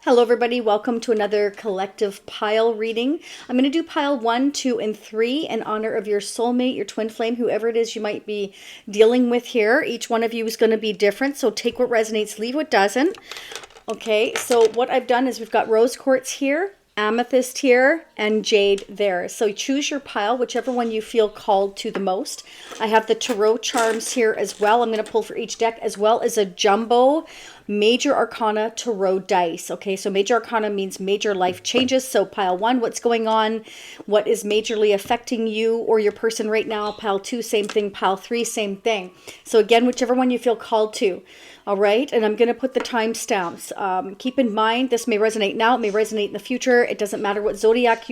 Hello everybody, welcome to another collective pile reading. I'm going to do pile 1, 2, and 3 in honor of your soulmate, your twin flame, whoever it is you might be dealing with here. Each one of you is going to be different, so take what resonates, leave what doesn't. Okay, so what I've done is we've got rose quartz here, amethyst here, and jade there. So choose your pile, whichever one you feel called to the most. I have the tarot charms here as well. I'm going to pull for each deck, as well as a jumbo major arcana tarot dice. Okay, so major arcana means major life changes. So pile 1, what's going on, what is majorly affecting you or your person right now. Pile 2, same thing. Pile 3, same thing. So again, whichever one you feel called to. All right, and I'm going to put the timestamps. Keep in mind, this may resonate now, it may resonate in the future. It doesn't matter what zodiac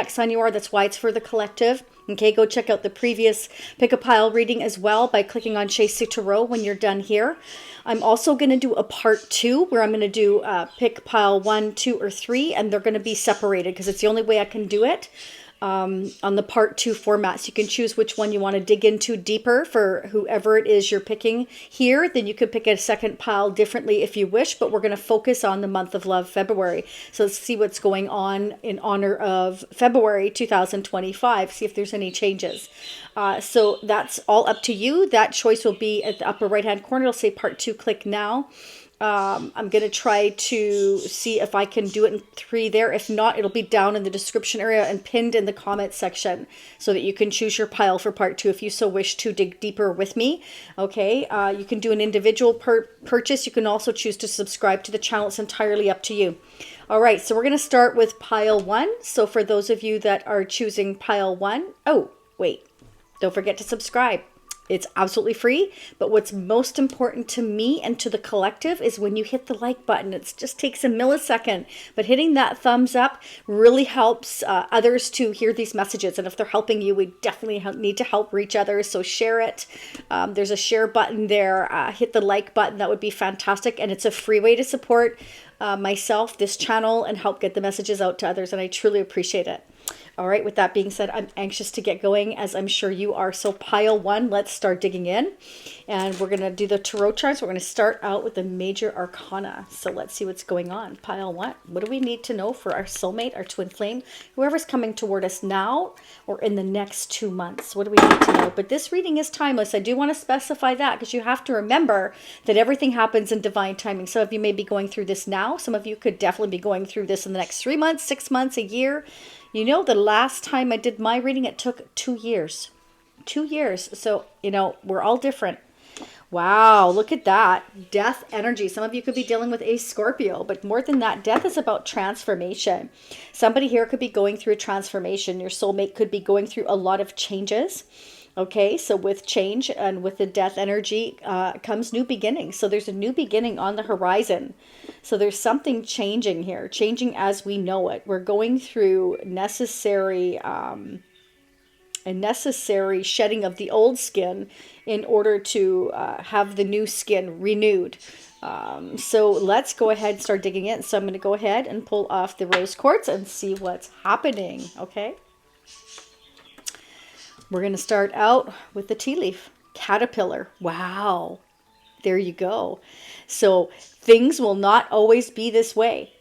sign you are. That's why it's for the collective. Okay, go check out the previous Pick a Pile reading as well by clicking on Chase the Tarot when you're done here. I'm also going to do a part 2 where I'm going to do pick pile 1, 2, or 3, and they're going to be separated because it's the only way I can do it. On the part 2 format. So you can choose which one you want to dig into deeper for whoever it is you're picking here. Then you could pick a second pile differently if you wish, but we're going to focus on the month of love, February. So let's see what's going on in honor of February 2025, see if there's any changes. So that's all up to you. That choice will be at the upper right hand corner. It'll say part 2, click now. I'm going to try to see if I can do it in 3 there. If not, it'll be down in the description area and pinned in the comment section so that you can choose your pile for part 2 if you so wish to dig deeper with me. Okay, you can do an individual purchase. You can also choose to subscribe to the channel. It's entirely up to you. All right, so we're going to start with pile 1. So for those of you that are choosing pile 1, oh, wait, don't forget to subscribe. It's absolutely free, but what's most important to me and to the collective is when you hit the like button. It just takes a millisecond, but hitting that thumbs up really helps others to hear these messages. And if they're helping you, we definitely need to help reach others. So share it. There's a share button there. Hit the like button. That would be fantastic. And it's a free way to support myself, this channel, and help get the messages out to others. And I truly appreciate it. All right, with that being said, I'm anxious to get going, as I'm sure you are. So pile 1, let's start digging in. And we're going to do the tarot charts. We're going to start out with the major arcana. So let's see what's going on. Pile 1, what do we need to know for our soulmate, our twin flame, whoever's coming toward us now or in the next 2 months? What do we need to know? But this reading is timeless. I do want to specify that because you have to remember that everything happens in divine timing. Some of you may be going through this now. Some of you could definitely be going through this in the next 3 months, 6 months, a year. You know, the last time I did my reading, it took 2 years. 2 years. So, you know, we're all different. Wow, look at that. Death energy. Some of you could be dealing with a Scorpio, but more than that, death is about transformation. Somebody here could be going through a transformation. Your soulmate could be going through a lot of changes. Okay, so with change and with the death energy comes new beginnings. So there's a new beginning on the horizon. So there's something changing here, changing as we know it. We're going through a necessary shedding of the old skin in order to have the new skin renewed. So let's go ahead and start digging in. So I'm going to go ahead and pull off the rose quartz and see what's happening. Okay. We're going to start out with the tea leaf. Caterpillar. Wow. There you go. So things will not always be this way.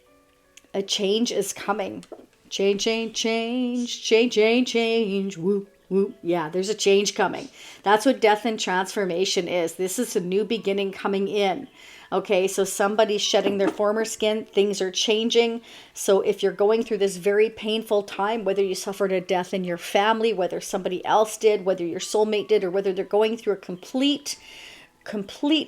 A change is coming. Change, change, change, change, change, change. Whoop, whoop. Yeah, there's a change coming. That's what death and transformation is. This is a new beginning coming in. Okay, so somebody's shedding their former skin. Things are changing. So if you're going through this very painful time, whether you suffered a death in your family, whether somebody else did, whether your soulmate did, or whether they're going through a complete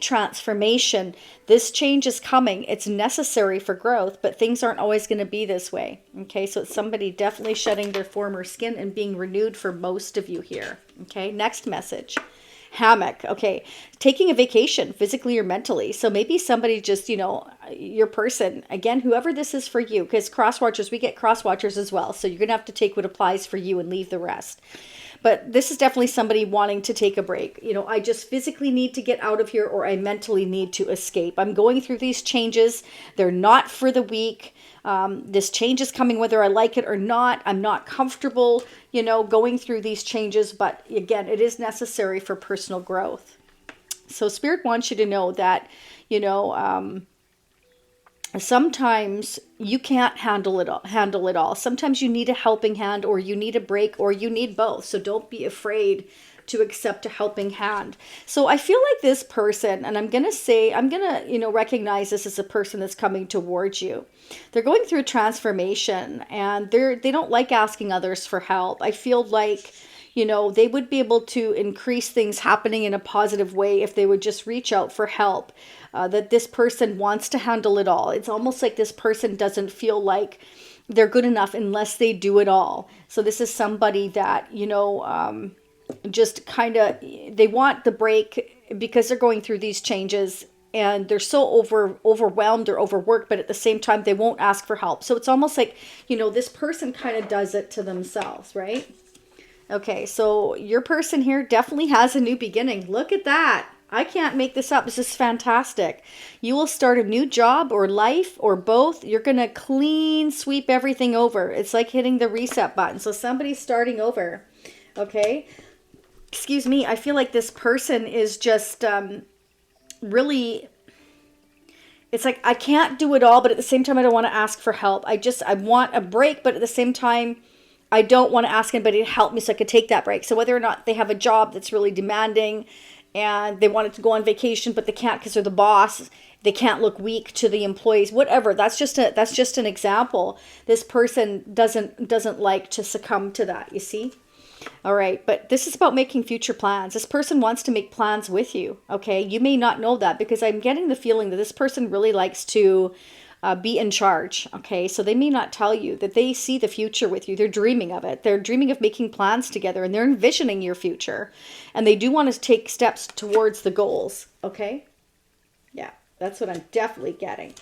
transformation, this change is coming. It's necessary for growth, but things aren't always going to be this way. Okay, so it's somebody definitely shedding their former skin and being renewed for most of you here. Okay, next message. Hammock. Okay, taking a vacation physically or mentally. So maybe somebody just, you know, your person, again, whoever this is for you, because cross watchers, we get cross watchers as well. So you're going to have to take what applies for you and leave the rest. But this is definitely somebody wanting to take a break. You know, I just physically need to get out of here, or I mentally need to escape. I'm going through these changes. They're not for the weak. This change is coming whether I like it or not. I'm not comfortable, you know, going through these changes. But again, it is necessary for personal growth. So Spirit wants you to know that, you know, sometimes you can't handle it all. Sometimes you need a helping hand, or you need a break, or you need both. So don't be afraid to accept a helping hand. So I feel like this person, and I'm going to, recognize this as a person that's coming towards you. They're going through a transformation, and they don't like asking others for help. I feel like, they would be able to increase things happening in a positive way if they would just reach out for help. That this person wants to handle it all. It's almost like this person doesn't feel like they're good enough unless they do it all. So this is somebody that, just kind of, they want the break because they're going through these changes, and they're so overwhelmed or overworked, but at the same time, they won't ask for help. So it's almost like, this person kind of does it to themselves, right? Okay, so your person here definitely has a new beginning. Look at that. I can't make this up. This is fantastic. You will start a new job or life or both. You're going to clean sweep everything over. It's like hitting the reset button. So somebody's starting over. Okay. Excuse me. I feel like this person is just really, it's like, I can't do it all, but at the same time, I don't want to ask for help. I want a break, but at the same time, I don't want to ask anybody to help me so I could take that break. So whether or not they have a job that's really demanding, and they wanted to go on vacation, but they can't because they're the boss. They can't look weak to the employees. Whatever. That's just an example. This person doesn't like to succumb to that. You see. All right, but this is about making future plans. This person wants to make plans with you. Okay, you may not know that because I'm getting the feeling that this person really likes to be in charge. Okay, so they may not tell you that they see the future with you. They're dreaming of it. They're dreaming of making plans together, and they're envisioning your future. And they do want to take steps towards the goals. Okay, yeah, that's what I'm definitely getting.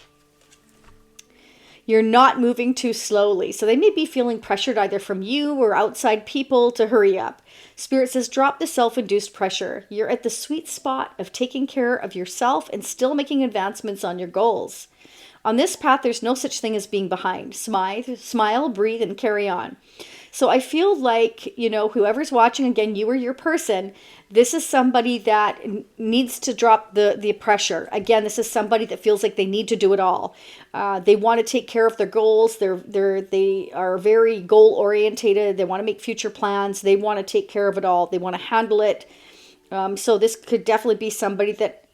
You're not moving too slowly. So they may be feeling pressured either from you or outside people to hurry up. Spirit says, drop the self-induced pressure. You're at the sweet spot of taking care of yourself and still making advancements on your goals. On this path, there's no such thing as being behind. Smile, breathe, and carry on. So I feel like, whoever's watching, again, you or your person, this is somebody that needs to drop the pressure. Again, this is somebody that feels like they need to do it all. They want to take care of their goals. They are very goal orientated. They want to make future plans. They want to take care of it all. They want to handle it. So this could definitely be somebody that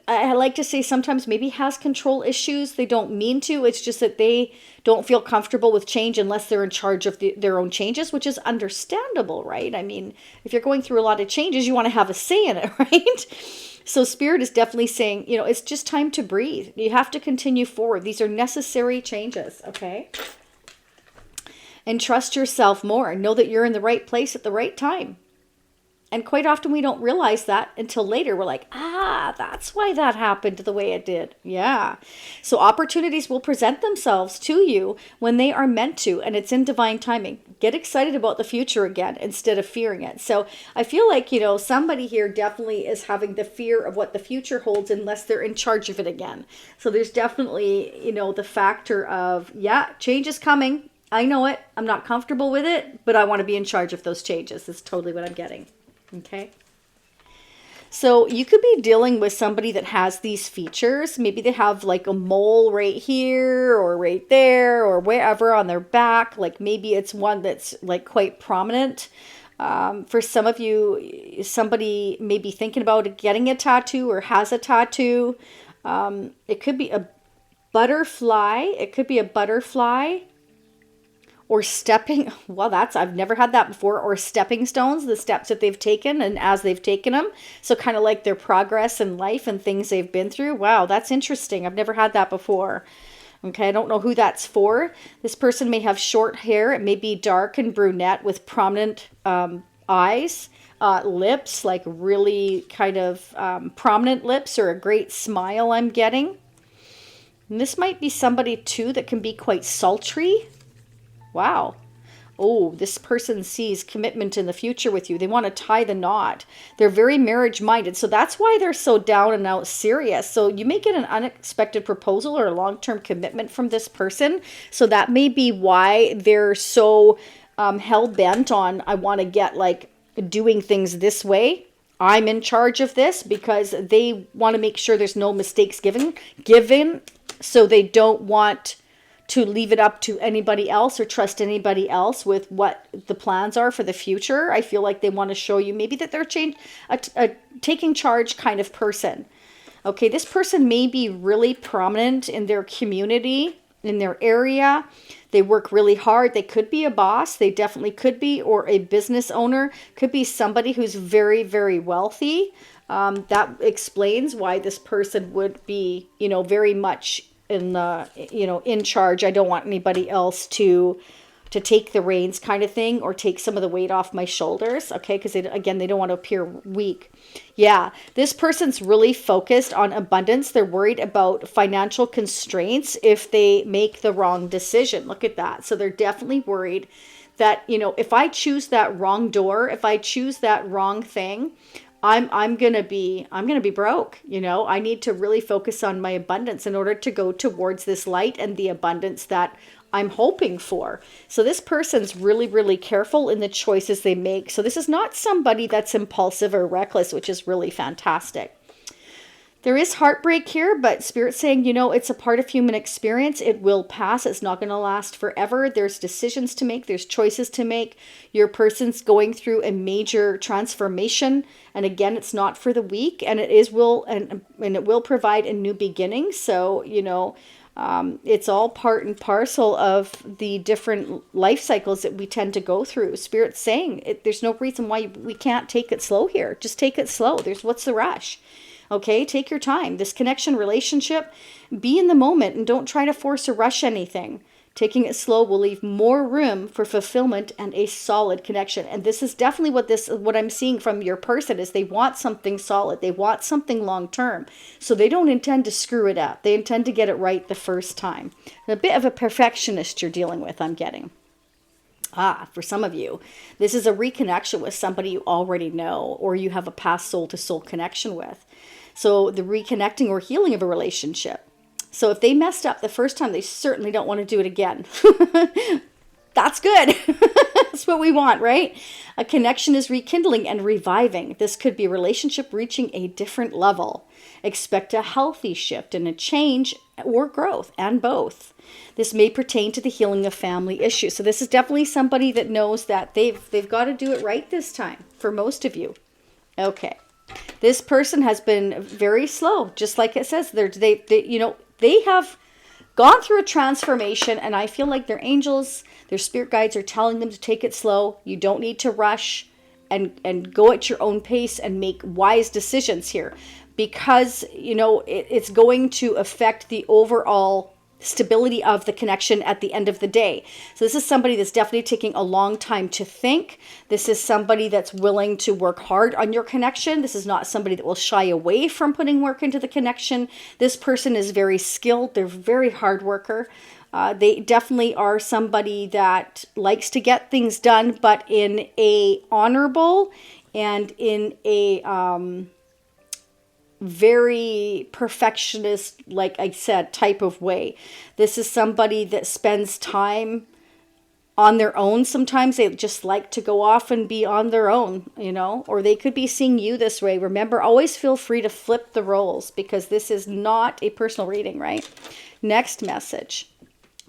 I like to say sometimes maybe has control issues. They don't mean to. It's just that they don't feel comfortable with change unless they're in charge of their own changes, which is understandable, right? I mean, if you're going through a lot of changes, you want to have a say in it, right? So Spirit is definitely saying, it's just time to breathe. You have to continue forward. These are necessary changes, okay? And trust yourself more. Know that you're in the right place at the right time. And quite often we don't realize that until later. We're like, that's why that happened the way it did. Yeah. So opportunities will present themselves to you when they are meant to, and it's in divine timing. Get excited about the future again instead of fearing it. So I feel like, somebody here definitely is having the fear of what the future holds unless they're in charge of it again. So there's definitely, the factor of, change is coming. I know it. I'm not comfortable with it, but I want to be in charge of those changes. That's totally what I'm getting. Okay. So you could be dealing with somebody that has these features. Maybe they have like a mole right here or right there or wherever on their back. Like maybe it's one that's like quite prominent. For some of you, somebody may be thinking about getting a tattoo or has a tattoo. It could be a butterfly. It could be a butterfly. Or stepping, I've never had that before, or stepping stones, the steps that they've taken and as they've taken them. So kind of like their progress in life and things they've been through. Wow, that's interesting. I've never had that before. Okay, I don't know who that's for. This person may have short hair. It may be dark and brunette with prominent eyes, lips, like really kind of prominent lips, or a great smile I'm getting. And this might be somebody too that can be quite sultry. Wow. Oh, this person sees commitment in the future with you. They want to tie the knot. They're very marriage minded. So that's why they're so down and out serious. So you may get an unexpected proposal or a long-term commitment from this person. So that may be why they're so hell-bent on, I want to get like doing things this way. I'm in charge of this, because they want to make sure there's no mistakes given. So they don't want to leave it up to anybody else or trust anybody else with what the plans are for the future. I feel like they want to show you maybe that they're a taking charge kind of person. Okay, this person may be really prominent in their community, in their area. They work really hard. They could be a boss. They definitely could be, or a business owner. Could be somebody who's very, very wealthy. That explains why this person would be, very much in charge. I don't want anybody else to take the reins kind of thing, or take some of the weight off my shoulders. Okay. Because again, they don't want to appear weak. Yeah. This person's really focused on abundance. They're worried about financial constraints if they make the wrong decision. Look at that. So they're definitely worried that, if I choose that wrong door, if I choose that wrong thing, I'm gonna be broke. I need to really focus on my abundance in order to go towards this light and the abundance that I'm hoping for. So this person's really, really careful in the choices they make. So this is not somebody that's impulsive or reckless, which is really fantastic. There is heartbreak here, but Spirit's saying, it's a part of human experience. It will pass. It's not going to last forever. There's decisions to make. There's choices to make. Your person's going through a major transformation. And again, it's not for the weak, and it will provide a new beginning. So, it's all part and parcel of the different life cycles that we tend to go through. Spirit's saying there's no reason why we can't take it slow here. Just take it slow. What's the rush? Okay, take your time. This connection, relationship, be in the moment and don't try to force or rush anything. Taking it slow will leave more room for fulfillment and a solid connection. And this is definitely what I'm seeing from your person is they want something solid. They want something long term. So they don't intend to screw it up. They intend to get it right the first time. A bit of a perfectionist you're dealing with, I'm getting. For some of you, this is a reconnection with somebody you already know, or you have a past soul-to-soul connection with. So the reconnecting or healing of a relationship. So if they messed up the first time, they certainly don't want to do it again. That's good. That's what we want, right? A connection is rekindling and reviving. This could be a relationship reaching a different level. Expect a healthy shift and a change or growth, and both. This may pertain to the healing of family issues. So this is definitely somebody that knows that they've got to do it right this time for most of you. Okay. This person has been very slow, just like it says. They have gone through a transformation, and I feel like their angels, their spirit guides are telling them to take it slow. You don't need to rush and go at your own pace and make wise decisions here, because it's going to affect the overall stability of the connection at the end of the day. So this is somebody that's definitely taking a long time to think. This is somebody that's willing to work hard on your connection. This is not somebody that will shy away from putting work into the connection. This person is very skilled. They're a very hard worker. They definitely are somebody that likes to get things done, but in a honorable and in a very perfectionist, like I said, type of way. This is somebody that spends time on their own. Sometimes they just like to go off and be on their own, or they could be seeing you this way. Remember, always feel free to flip the roles, because this is not a personal reading, right? Next message,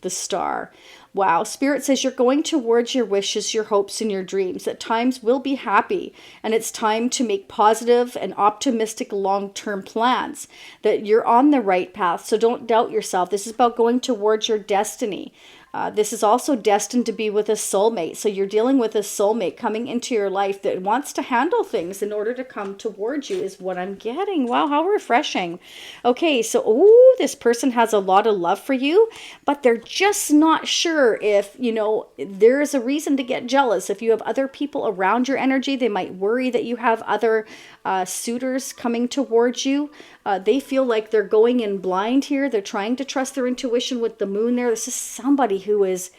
the Star. Wow, Spirit says you're going towards your wishes, your hopes, and your dreams. That times will be happy, and it's time to make positive and optimistic long-term plans. That you're on the right path, so don't doubt yourself. This is about going towards your destiny. This is also destined to be with a soulmate. So you're dealing with a soulmate coming into your life that wants to handle things in order to come towards you, is what I'm getting. Wow, how refreshing. Okay, so this person has a lot of love for you, but they're just not sure if, there is a reason to get jealous. If you have other people around your energy, they might worry that you have other suitors coming towards you. They feel like they're going in blind here. They're trying to trust their intuition with the moon there. This is somebody who is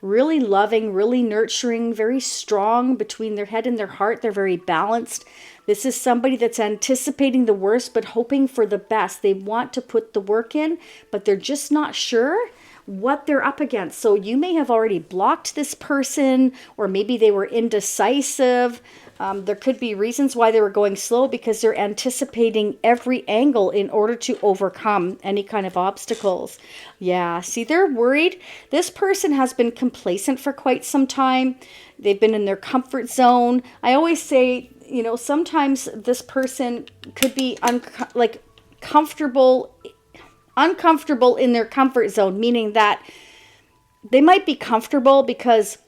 really loving, really nurturing, very strong between their head and their heart. They're very balanced. This is somebody that's anticipating the worst but hoping for the best. They want to put the work in, but they're just not sure what they're up against. So you may have already blocked this person, or maybe they were indecisive. There could be reasons why they were going slow because they're anticipating every angle in order to overcome any kind of obstacles. Yeah, see, they're worried. This person has been complacent for quite some time. They've been in their comfort zone. I always say, you know, sometimes this person could be uncomfortable in their comfort zone, meaning that they might be comfortable because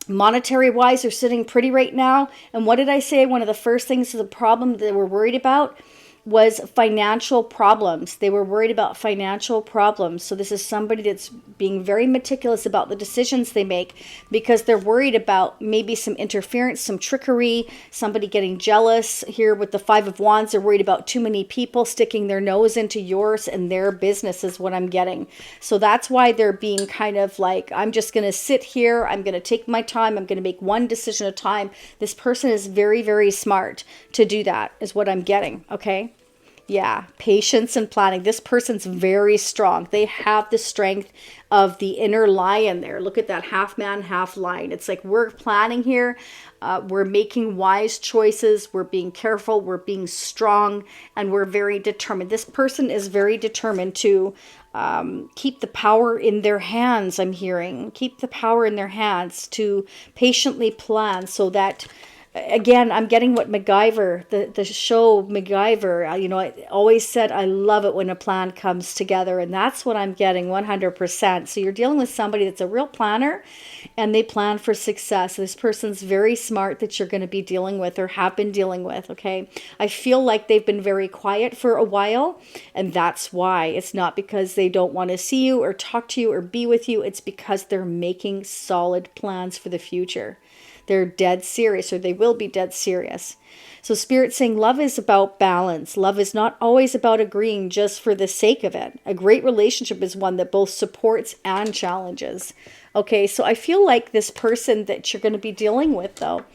monetary wise they're sitting pretty right now. And what did I say? One of the first things, the problem they were worried about was financial problems. They were worried about financial problems. So this is somebody that's being very meticulous about the decisions they make because they're worried about maybe some interference, some trickery, somebody getting jealous. Here with the Five of Wands, they're worried about too many people sticking their nose into yours and their business is what I'm getting. So that's why they're being kind of like, I'm just going to sit here. I'm going to take my time. I'm going to make one decision at a time. This person is very, very smart to do that is what I'm getting. Okay. Yeah, patience and planning. This person's very strong. They have the strength of the inner lion there. Look at that half man, half lion. It's like we're planning here. We're making wise choices. We're being careful. We're being strong. And we're very determined. This person is very determined to keep the power in their hands, I'm hearing. Keep the power in their hands to patiently plan so that... Again, I'm getting what MacGyver, the show MacGyver, you know, I always said I love it when a plan comes together, and that's what I'm getting 100%. So you're dealing with somebody that's a real planner, and they plan for success. This person's very smart that you're going to be dealing with or have been dealing with, okay? I feel like they've been very quiet for a while, and that's why. It's not because they don't want to see you or talk to you or be with you. It's because they're making solid plans for the future. They're dead serious, or they will be dead serious. So Spirit's saying love is about balance. Love is not always about agreeing just for the sake of it. A great relationship is one that both supports and challenges. Okay, so I feel like this person that you're going to be dealing with, though,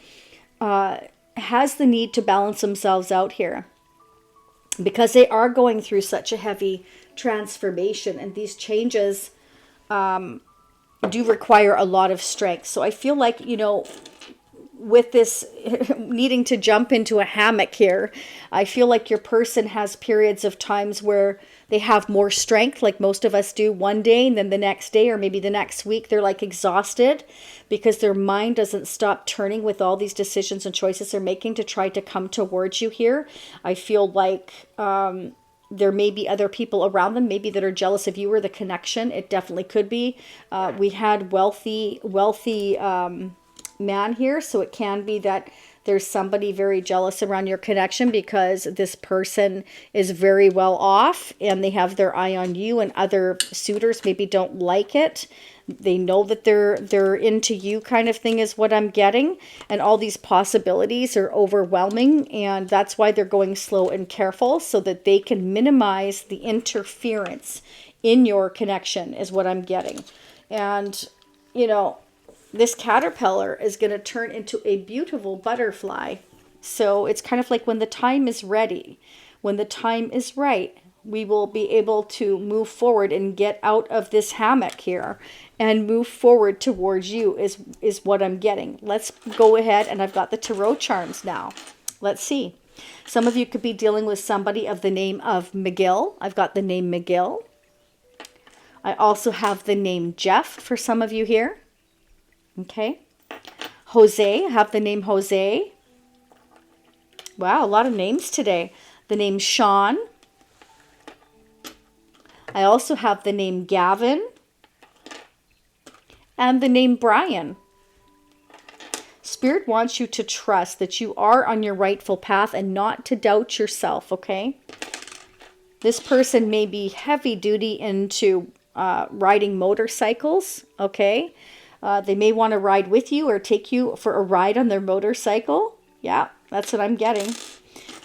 has the need to balance themselves out here because they are going through such a heavy transformation, and these changes do require a lot of strength. So I feel like, you know, with this needing to jump into a hammock here, I feel like your person has periods of times where they have more strength, like most of us do one day, and then the next day or maybe the next week they're like exhausted because their mind doesn't stop turning with all these decisions and choices they're making to try to come towards you here. I feel like there may be other people around them, maybe that are jealous of you or the connection. It definitely could be. We had wealthy man here, so it can be that there's somebody very jealous around your connection because this person is very well off and they have their eye on you, and other suitors maybe don't like it. They know that they're into you, kind of thing is what I'm getting, and all these possibilities are overwhelming, and that's why they're going slow and careful so that they can minimize the interference in your connection is what I'm getting. And you know, this caterpillar is going to turn into a beautiful butterfly. So it's kind of like when the time is ready, when the time is right, we will be able to move forward and get out of this hammock here and move forward towards you is what I'm getting. Let's go ahead, and I've got the tarot charms now. Let's see. Some of you could be dealing with somebody of the name of McGill. I've got the name McGill. I also have the name Jeff for some of you here. Okay. Jose, I have the name Jose. Wow, a lot of names today. The name Sean. I also have the name Gavin. And the name Brian. Spirit wants you to trust that you are on your rightful path and not to doubt yourself, okay? This person may be heavy duty into riding motorcycles, okay? They may want to ride with you or take you for a ride on their motorcycle. Yeah, that's what I'm getting.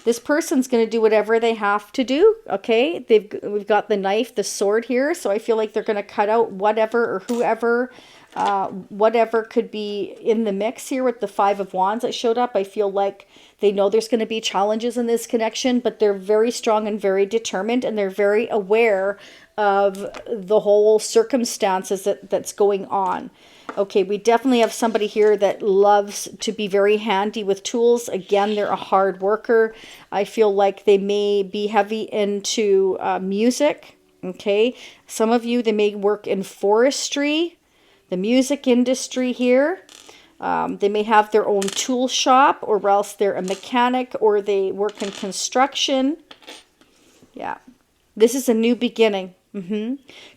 This person's going to do whatever they have to do, okay? We've got the knife, the sword here, so I feel like they're going to cut out whatever or whoever whatever could be in the mix here with the Five of Wands that showed up. I feel like they know there's going to be challenges in this connection, but they're very strong and very determined, and they're very aware of the whole circumstances that's going on. Okay, we definitely have somebody here that loves to be very handy with tools. Again, they're a hard worker. I feel like they may be heavy into music. Okay, some of you, they may work in forestry, the music industry here. They may have their own tool shop, or else they're a mechanic, or they work in construction. Yeah, this is a new beginning.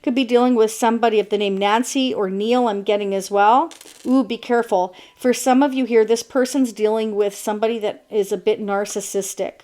Could be dealing with somebody of the name Nancy or Neil, I'm getting as well. Ooh, be careful. For some of you here, this person's dealing with somebody that is a bit narcissistic.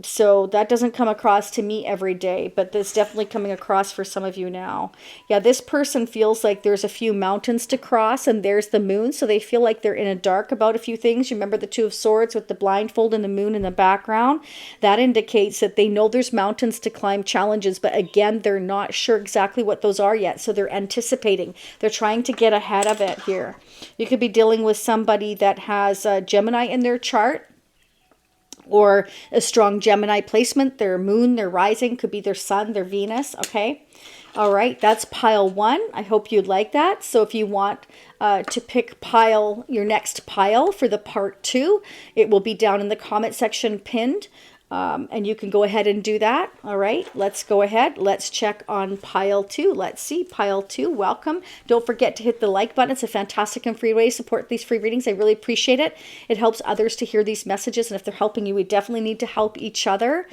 So that doesn't come across to me every day, but that's definitely coming across for some of you now. Yeah, this person feels like there's a few mountains to cross, and there's the moon. So they feel like they're in a dark about a few things. You remember the Two of Swords with the blindfold and the moon in the background? That indicates that they know there's mountains to climb, challenges, but again, they're not sure exactly what those are yet. So they're anticipating. They're trying to get ahead of it here. You could be dealing with somebody that has Gemini in their chart, or a strong Gemini placement. Their moon, their rising, could be their sun, their Venus. Okay. All right. That's pile 1. I hope you'd like that. So if you want to pick your next pile for the part 2, it will be down in the comment section pinned. And you can go ahead and do that. All right, let's go ahead. Let's check on pile 2. Let's see, pile 2, welcome. Don't forget to hit the like button. It's a fantastic and free way to support these free readings. I really appreciate it. It helps others to hear these messages. And if they're helping you, we definitely need to help each other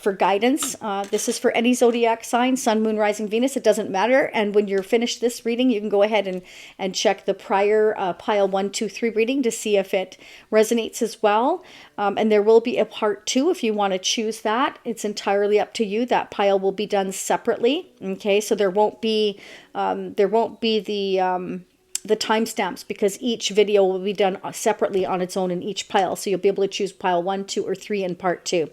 for guidance. This is for any zodiac sign, sun, moon, rising, Venus. It doesn't matter. And when you're finished this reading, you can go ahead and check the prior pile 1, 2, 3 reading to see if it resonates as well. And there will be a part 2 if you want to choose that. It's entirely up to you. That pile will be done separately. Okay, so there won't be the timestamps, because each video will be done separately on its own in each pile. So you'll be able to choose pile 1, 2, or 3 in part 2.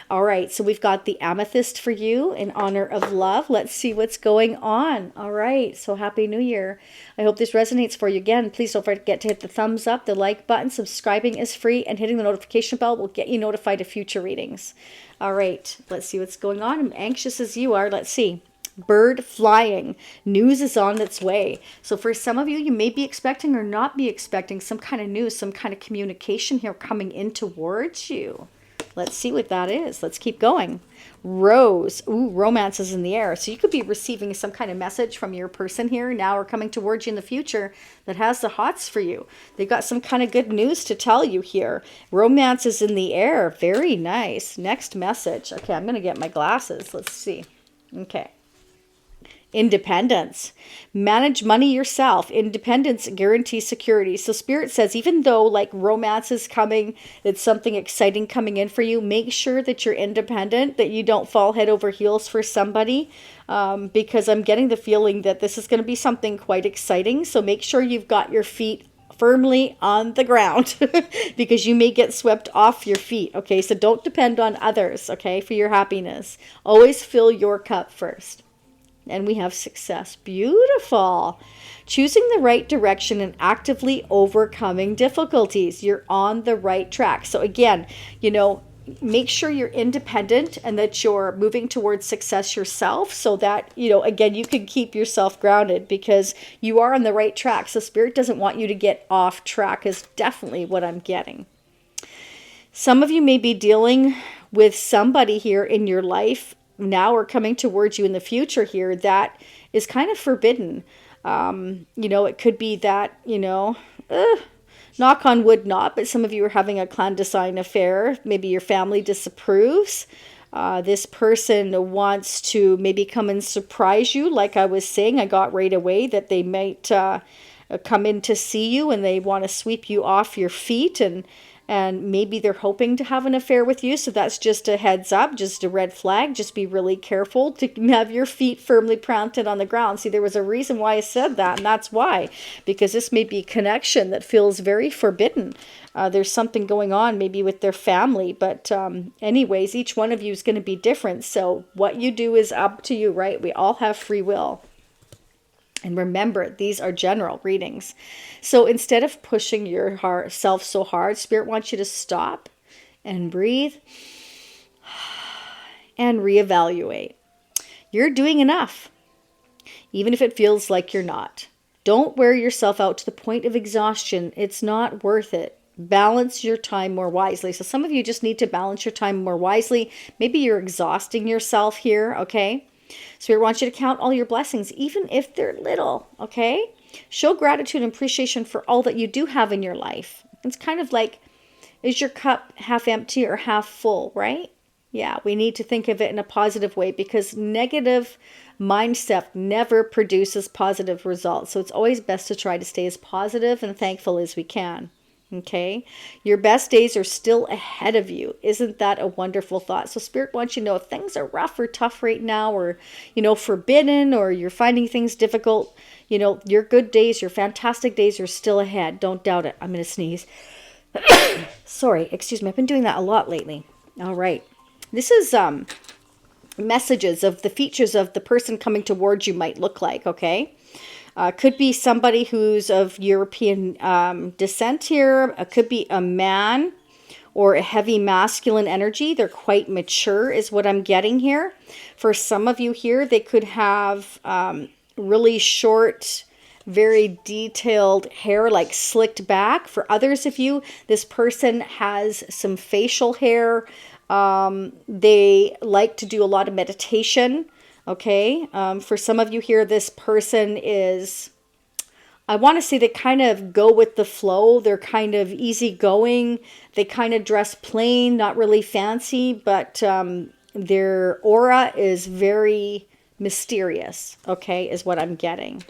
All right, so we've got the amethyst for you in honor of love. Let's see what's going on. All right, so Happy New Year. I hope this resonates for you. Again, please don't forget to hit the thumbs up, the like button. Subscribing is free, and hitting the notification bell will get you notified of future readings. All right, let's see what's going on. I'm anxious as you are. Let's see. Bird flying. News is on its way. So for some of you, you may be expecting or not be expecting some kind of news, some kind of communication here coming in towards you. Let's see what that is. Let's keep going. Rose. Ooh, romance is in the air. So you could be receiving some kind of message from your person here now, or coming towards you in the future, that has the hots for you. They've got some kind of good news to tell you here. Romance is in the air. Very nice. Next message. Okay, I'm going to get my glasses. Let's see. Okay. Independence. Manage money yourself. Independence guarantees security. So Spirit says, even though like romance is coming, it's something exciting coming in for you, make sure that you're independent, that you don't fall head over heels for somebody, because I'm getting the feeling that this is going to be something quite exciting. So make sure you've got your feet firmly on the ground because you may get swept off your feet. Okay, so don't depend on others, okay, for your happiness. Always fill your cup first. And we have success. Beautiful. Choosing the right direction and actively overcoming difficulties. You're on the right track. So again, make sure you're independent and that you're moving towards success yourself, so that, again, you can keep yourself grounded, because you are on the right track. So Spirit doesn't want you to get off track, is definitely what I'm getting. Some of you may be dealing with somebody here in your life now, or coming towards you in the future here, that is kind of forbidden. It could be that, knock on wood not, but some of you are having a clandestine affair. Maybe your family disapproves. This person wants to maybe come and surprise you. Like I was saying, I got right away that they might come in to see you, and they want to sweep you off your feet, and maybe they're hoping to have an affair with you. So that's just a heads up, just a red flag. Just be really careful to have your feet firmly planted on the ground. See, there was a reason why I said that, and that's why. Because this may be a connection that feels very forbidden. There's something going on maybe with their family. But anyways, each one of you is going to be different. So what you do is up to you, right? We all have free will. And remember, these are general readings. So instead of pushing yourself so hard, Spirit wants you to stop and breathe and reevaluate. You're doing enough, even if it feels like you're not. Don't wear yourself out to the point of exhaustion. It's not worth it. Balance your time more wisely. So some of you just need to balance your time more wisely. Maybe you're exhausting yourself here, okay? Spirit wants you to count all your blessings, even if they're little, okay? Show gratitude and appreciation for all that you do have in your life. It's kind of like, is your cup half empty or half full, right? Yeah, we need to think of it in a positive way, because negative mindset never produces positive results. So it's always best to try to stay as positive and thankful as we can. Okay, your best days are still ahead of you. Isn't that a wonderful thought? So Spirit wants you to know if things are rough or tough right now, or, forbidden, or you're finding things difficult, your good days, your fantastic days are still ahead. Don't doubt it. I'm going to sneeze. Sorry, excuse me. I've been doing that a lot lately. All right. This is messages of the features of the person coming towards you might look like, okay? Could be somebody who's of European descent here. It could be a man or a heavy masculine energy. They're quite mature is what I'm getting here. For some of you here, they could have really short, very detailed hair, like slicked back. For others of you, this person has some facial hair. They like to do a lot of meditation. Okay, for some of you here, this person is, I want to say they kind of go with the flow. They're kind of easygoing. They kind of dress plain, not really fancy, but their aura is very mysterious, okay, is what I'm getting.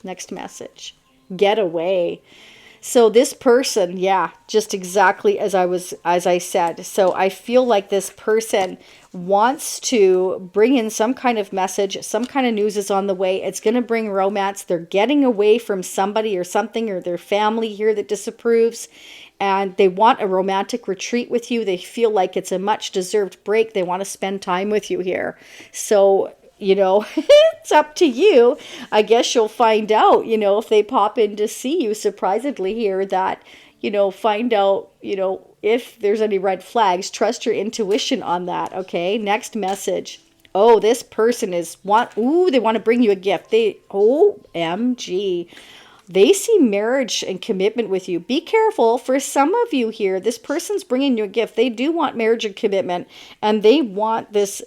Next message. Get away. So this person, yeah, just exactly as I said. So I feel like this person wants to bring in some kind of message, some kind of news is on the way. It's going to bring romance. They're getting away from somebody or something, or their family here that disapproves, and they want a romantic retreat with you. They feel like it's a much deserved break. They want to spend time with you here. So it's up to you. I guess you'll find out, if they pop in to see you surprisingly here, that, find out, if there's any red flags. Trust your intuition on that. Okay. Next message. Oh, this person they want to bring you a gift. OMG. They see marriage and commitment with you. Be careful. For some of you here, this person's bringing you a gift. They do want marriage and commitment, and they want this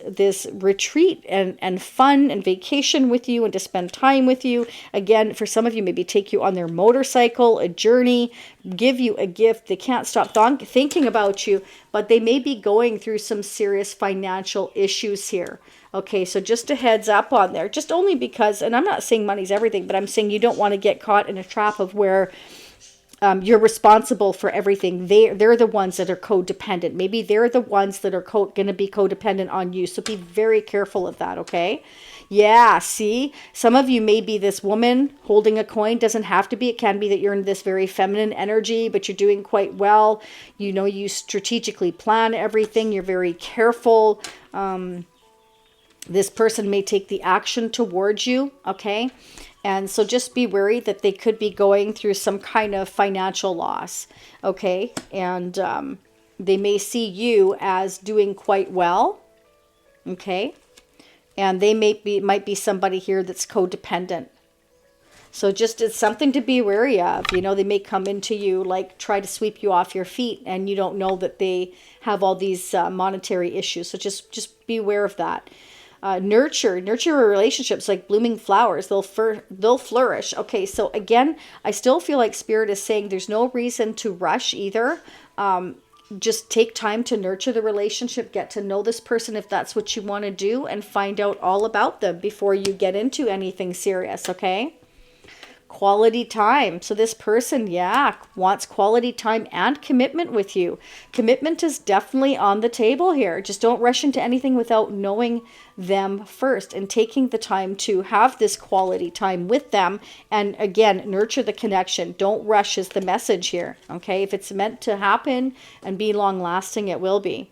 retreat and fun and vacation with you and to spend time with you. Again, for some of you, maybe take you on their motorcycle, a journey, give you a gift. They can't stop thinking about you, but they may be going through some serious financial issues here. Okay, so just a heads up on there, just only because, and I'm not saying money's everything, but I'm saying you don't want to get caught in a trap of where you're responsible for everything. They're the ones that are codependent. Maybe they're the ones that are going to be codependent on you. So be very careful of that, okay? Yeah, see, some of you may be this woman holding a coin. Doesn't have to be. It can be that you're in this very feminine energy, but you're doing quite well. You strategically plan everything. You're very careful. This person may take the action towards you, okay? And so just be wary that they could be going through some kind of financial loss, okay? And they may see you as doing quite well, okay? And they might be somebody here that's codependent. So just it's something to be wary of. They may come into you, like try to sweep you off your feet, and you don't know that they have all these monetary issues. So just be aware of that. Nurture relationships like blooming flowers. They'll flourish. Okay, so again, I still feel like Spirit is saying there's no reason to rush either. Just take time to nurture the relationship, get to know this person if that's what you want to do, and find out all about them before you get into anything serious, okay? Quality time. So this person, wants quality time and commitment with you. Commitment is definitely on the table here. Just don't rush into anything without knowing them first and taking the time to have this quality time with them. And again, nurture the connection. Don't rush is the message here. Okay. If it's meant to happen and be long lasting, it will be.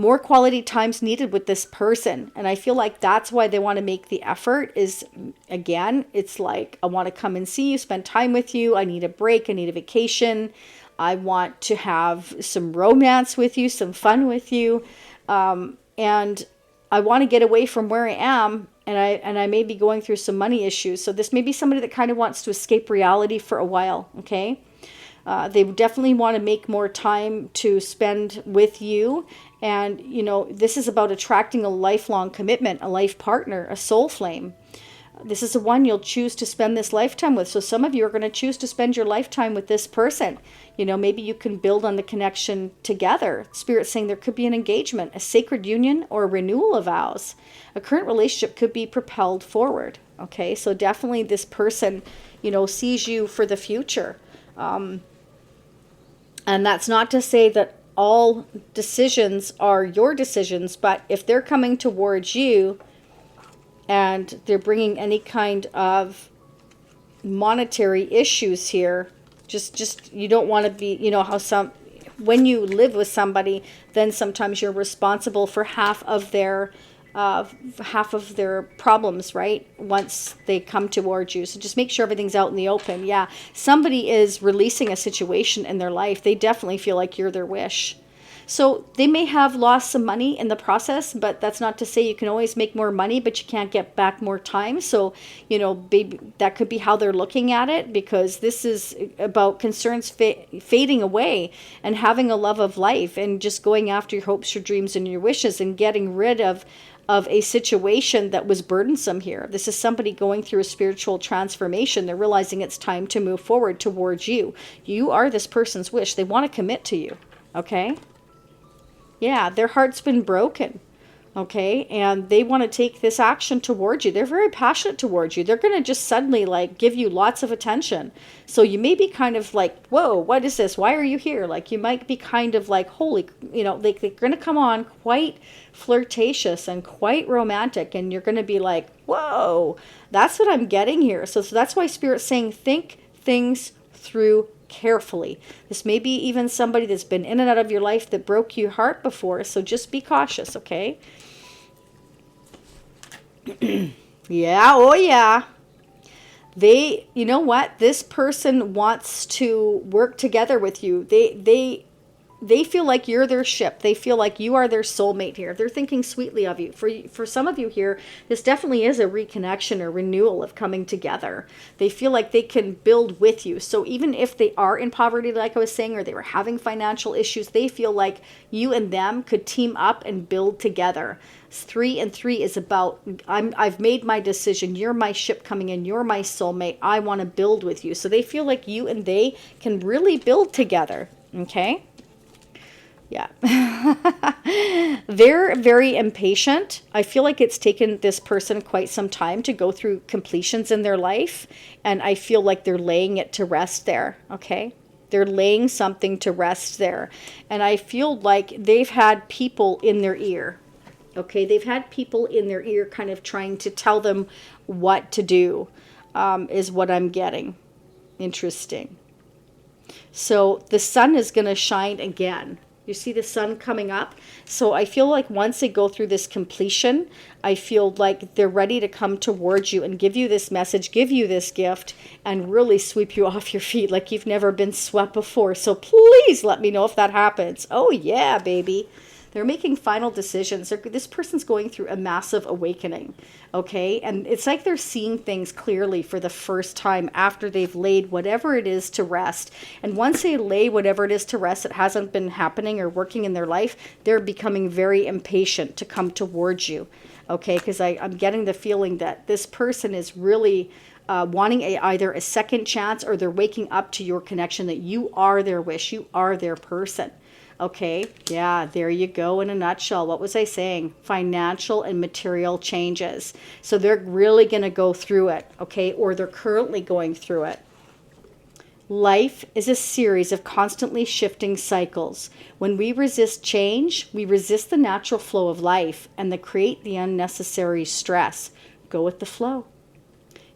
more quality time's needed with this person. And I feel like that's why they want to make the effort is, again, it's like, I want to come and see you, spend time with you. I need a break. I need a vacation. I want to have some romance with you, some fun with you. And I want to get away from where I am. And I may be going through some money issues. So this may be somebody that kind of wants to escape reality for a while. Okay. They definitely want to make more time to spend with you. And, you know, this is about attracting a lifelong commitment, a life partner, a soul flame. This is the one you'll choose to spend this lifetime with. So some of you are going to choose to spend your lifetime with this person. You know, maybe you can build on the connection together. Spirit's saying there could be an engagement, a sacred union, or a renewal of vows. A current relationship could be propelled forward. Okay, so definitely this person, you know, sees you for the future. And that's not to say that all decisions are your decisions, but if they're coming towards you and they're bringing any kind of monetary issues here, just you don't want to be, you know, how when you live with somebody, then sometimes you're responsible for half of their problems, right? Once they come towards you. So just make sure everything's out in the open. Yeah. Somebody is releasing a situation in their life. They definitely feel like you're their wish. So they may have lost some money in the process, but that's not to say you can always make more money, but you can't get back more time. So, you know, maybe that could be how they're looking at it, because this is about concerns fading away and having a love of life and just going after your hopes, your dreams, and your wishes and getting rid of a situation that was burdensome here. This is somebody going through a spiritual transformation. They're realizing it's time to move forward towards you. You are this person's wish. They want to commit to you. Okay? Yeah, their heart's been broken. Okay? And they want to take this action towards you. They're very passionate towards you. They're going to just suddenly like give you lots of attention. So you may be kind of like, whoa, what is this? Why are you here? Like you might be kind of like, holy, you know, they're going to come on quite flirtatious and quite romantic. And you're going to be like, whoa, that's what I'm getting here. So that's why Spirit's saying, think things through carefully. This may be even somebody that's been in and out of your life that broke your heart before. So just be cautious, okay? Yeah, oh yeah. You know what? This person wants to work together with you. They feel like you're their ship. They feel like you are their soulmate here. They're thinking sweetly of you. For some of you here, this definitely is a reconnection or renewal of coming together. They feel like they can build with you. So even if they are in poverty, like I was saying, or they were having financial issues, they feel like you and them could team up and build together. 3 and 3 is about, I've made my decision. You're my ship coming in. You're my soulmate. I want to build with you. So they feel like you and they can really build together. Okay? Yeah. They're very impatient. I feel like it's taken this person quite some time to go through completions in their life. And I feel like they're laying it to rest there. Okay. They're laying something to rest there. And I feel like they've had people in their ear. Okay. They've had people in their ear kind of trying to tell them what to do, is what I'm getting. Interesting. So the sun is going to shine again. You see the sun coming up? So I feel like once they go through this completion, I feel like they're ready to come towards you and give you this message, give you this gift, and really sweep you off your feet like you've never been swept before. So please let me know if that happens. Oh yeah, baby. They're making final decisions. This person's going through a massive awakening, okay? And it's like they're seeing things clearly for the first time after they've laid whatever it is to rest. And once they lay whatever it is to rest that hasn't been happening or working in their life, they're becoming very impatient to come towards you, okay? Because I'm getting the feeling that this person is really wanting either a second chance, or they're waking up to your connection, that you are their wish, you are their person. Okay, yeah, there you go in a nutshell. What was I saying? Financial and material changes. So they're really going to go through it, okay, or they're currently going through it. Life is a series of constantly shifting cycles. When we resist change, we resist the natural flow of life and create the unnecessary stress. Go with the flow.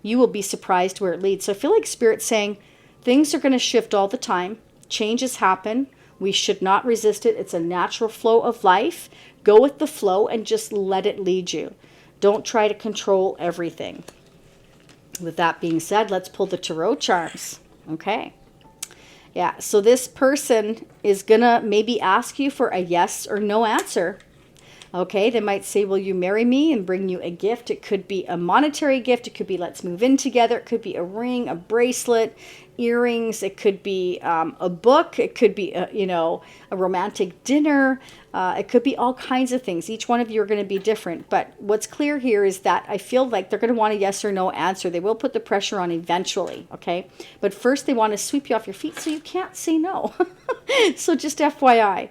You will be surprised where it leads. So I feel like Spirit's saying things are going to shift all the time. Changes happen. We should not resist it. It's a natural flow of life. Go with the flow and just let it lead you. Don't try to control everything. With that being said, let's pull the tarot charms. Okay. Yeah, so this person is going to maybe ask you for a yes or no answer. Okay, they might say, will you marry me, and bring you a gift. It could be a monetary gift. It could be let's move in together. It could be a ring, a bracelet, earrings. It could be a book. It could be, a romantic dinner. It could be all kinds of things. Each one of you are going to be different. But what's clear here is that I feel like they're going to want a yes or no answer. They will put the pressure on eventually, okay? But first they want to sweep you off your feet so you can't say no. So just FYI.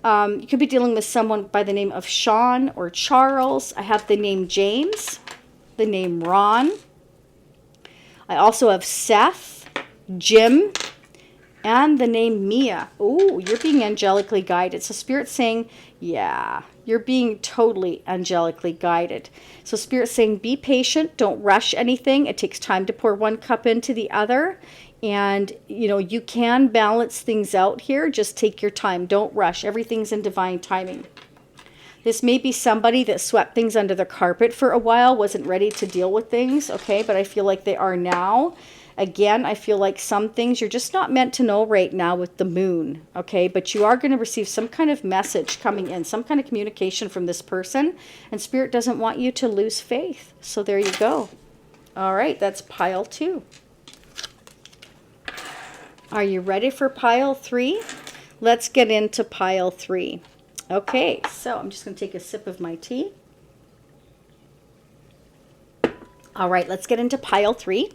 You could be dealing with someone by the name of Sean or Charles. I have the name James, the name Ron. I also have Seth, Jim, and the name Mia. Oh, you're being angelically guided. So Spirit's saying, yeah, you're being totally angelically guided. So Spirit's saying, be patient. Don't rush anything. It takes time to pour one cup into the other. And, you can balance things out here. Just take your time. Don't rush. Everything's in divine timing. This may be somebody that swept things under the carpet for a while, wasn't ready to deal with things, okay? But I feel like they are now. Again, I feel like some things you're just not meant to know right now with the moon, okay? But you are going to receive some kind of message coming in, some kind of communication from this person. And Spirit doesn't want you to lose faith. So there you go. All right, that's pile 2. Are you ready for pile 3? Let's get into pile 3. Okay, so I'm just going to take a sip of my tea. All right, let's get into pile 3.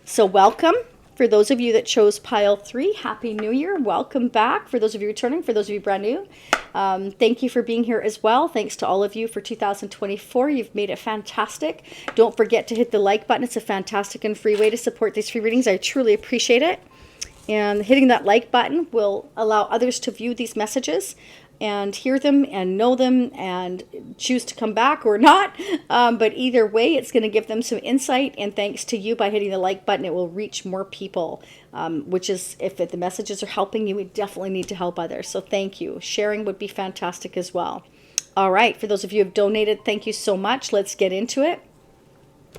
So welcome. For those of you that chose pile 3, Happy New Year. Welcome back. For those of you returning, for those of you brand new, thank you for being here as well. Thanks to all of you for 2024. You've made it fantastic. Don't forget to hit the like button. It's a fantastic and free way to support these free readings. I truly appreciate it. And hitting that like button will allow others to view these messages and hear them and know them and choose to come back or not. But either way, it's going to give them some insight. And thanks to you, by hitting the like button, it will reach more people, which is, if the messages are helping you, we definitely need to help others. So thank you. Sharing would be fantastic as well. All right. For those of you who have donated, thank you so much. Let's get into it.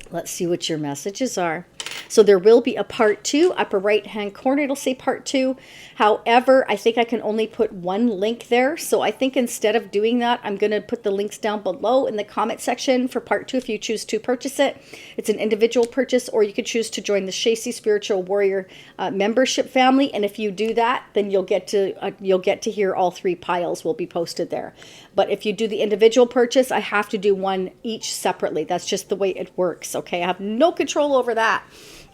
Let's see what your messages are. So there will be a part 2, upper right hand corner, it'll say part 2. However, I think I can only put one link there. So I think instead of doing that, I'm going to put the links down below in the comment section for part 2 if you choose to purchase it. It's an individual purchase, or you could choose to join the Shacy Spiritual Warrior membership family. And if you do that, then you'll get to hear all 3 piles will be posted there. But if you do the individual purchase, I have to do one each separately. That's just the way it works. Okay, I have no control over that.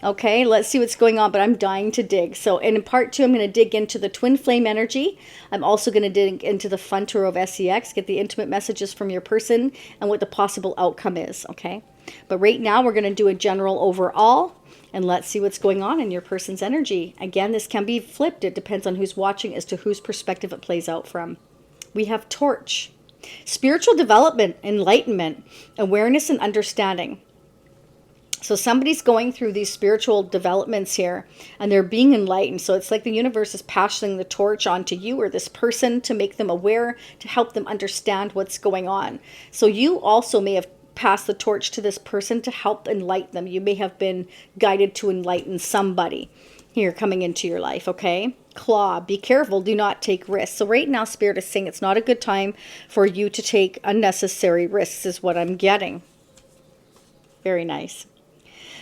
Okay, let's see what's going on, but I'm dying to dig. So, and in part 2, I'm going to dig into the twin flame energy. I'm also going to dig into the fun tour of SEX, get the intimate messages from your person and what the possible outcome is. Okay, but right now we're going to do a general overall, and let's see what's going on in your person's energy. Again, this can be flipped. It depends on who's watching as to whose perspective it plays out from. We have torch, spiritual development, enlightenment, awareness, and understanding. So somebody's going through these spiritual developments here and they're being enlightened. So it's like the universe is passing the torch on to you or this person to make them aware, to help them understand what's going on. So you also may have passed the torch to this person to help enlighten them. You may have been guided to enlighten somebody here coming into your life, okay? Claw, be careful, do not take risks. So right now, Spirit is saying it's not a good time for you to take unnecessary risks is what I'm getting. Very nice.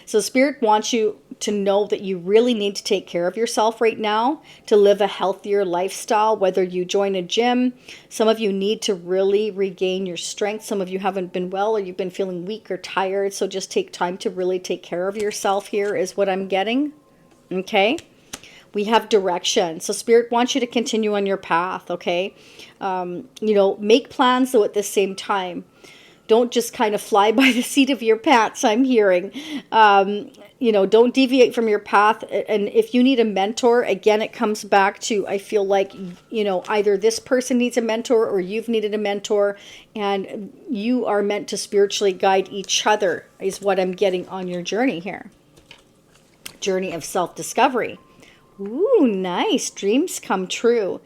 So Spirit wants you to know that you really need to take care of yourself right now to live a healthier lifestyle, whether you join a gym. Some of you need to really regain your strength. Some of you haven't been well or you've been feeling weak or tired. So just take time to really take care of yourself here is what I'm getting. Okay. We have direction. So Spirit wants you to continue on your path. Okay. Make plans though at the same time. Don't just kind of fly by the seat of your pants, I'm hearing. Don't deviate from your path. And if you need a mentor, again, it comes back to, I feel like, either this person needs a mentor or you've needed a mentor. And you are meant to spiritually guide each other is what I'm getting on your journey here. Journey of self-discovery. Ooh, nice. Dreams come true.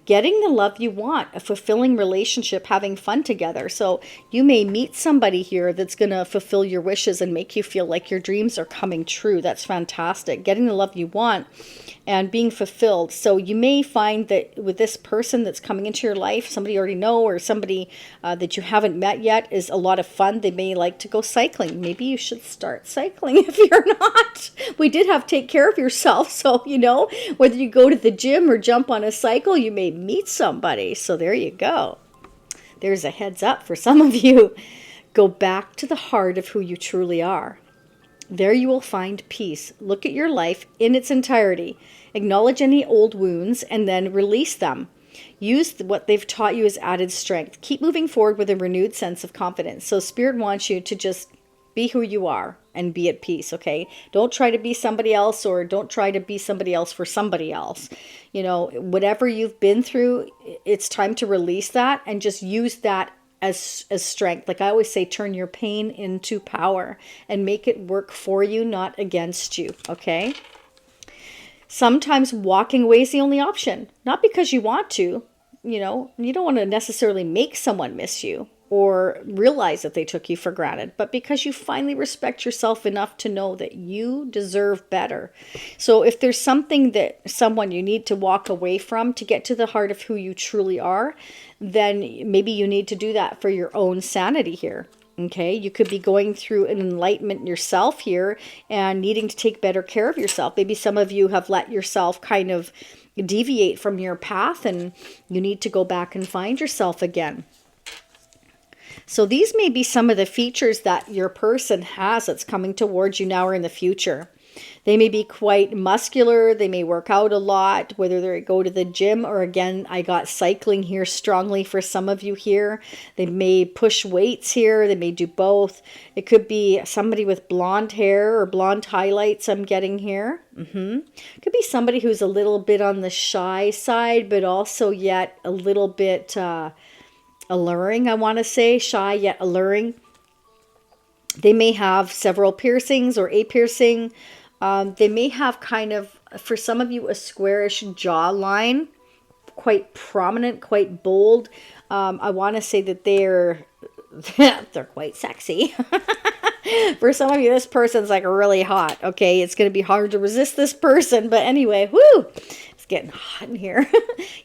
getting the love you want, a fulfilling relationship, having fun together. So you may meet somebody here that's going to fulfill your wishes and make you feel like your dreams are coming true. That's fantastic. Getting the love you want and being fulfilled. So you may find that with this person that's coming into your life, somebody you already know or somebody that you haven't met yet, is a lot of fun. They may like to go cycling. Maybe you should start cycling if you're not. We did have take care of yourself. So, you know, whether you go to the gym or jump on a cycle, you may meet somebody. So there you go. There's a heads up for some of you. Go back to the heart of who you truly are. There you will find peace. Look at your life in its entirety. Acknowledge any old wounds and then release them. Use what they've taught you as added strength. Keep moving forward with a renewed sense of confidence. So Spirit wants you to just be who you are and be at peace, okay? Don't try to be somebody else, or don't try to be somebody else for somebody else. You know, whatever you've been through, it's time to release that and just use that as strength. Like I always say, turn your pain into power and make it work for you, not against you, okay? Sometimes walking away is the only option, not because you want to. You know, you don't want to necessarily make someone miss you or realize that they took you for granted, but because you finally respect yourself enough to know that you deserve better. So if there's someone you need to walk away from to get to the heart of who you truly are, then maybe you need to do that for your own sanity here. Okay, you could be going through an enlightenment yourself here and needing to take better care of yourself. Maybe some of you have let yourself kind of deviate from your path and you need to go back and find yourself again. So these may be some of the features that your person has that's coming towards you now or in the future. They may be quite muscular. They may work out a lot, whether they go to the gym or, again, I got cycling here strongly for some of you here. They may push weights here. They may do both. It could be somebody with blonde hair or blonde highlights I'm getting here. It could be somebody who's a little bit on the shy side, but also yet a little bit alluring, I want to say. Shy yet alluring. They may have several piercings or a piercing. They may have kind of, for some of you, a squarish jawline, quite prominent, quite bold. I want to say that they're quite sexy. For some of you, this person's like really hot. Okay, it's going to be hard to resist this person. But anyway, whoo, it's getting hot in here.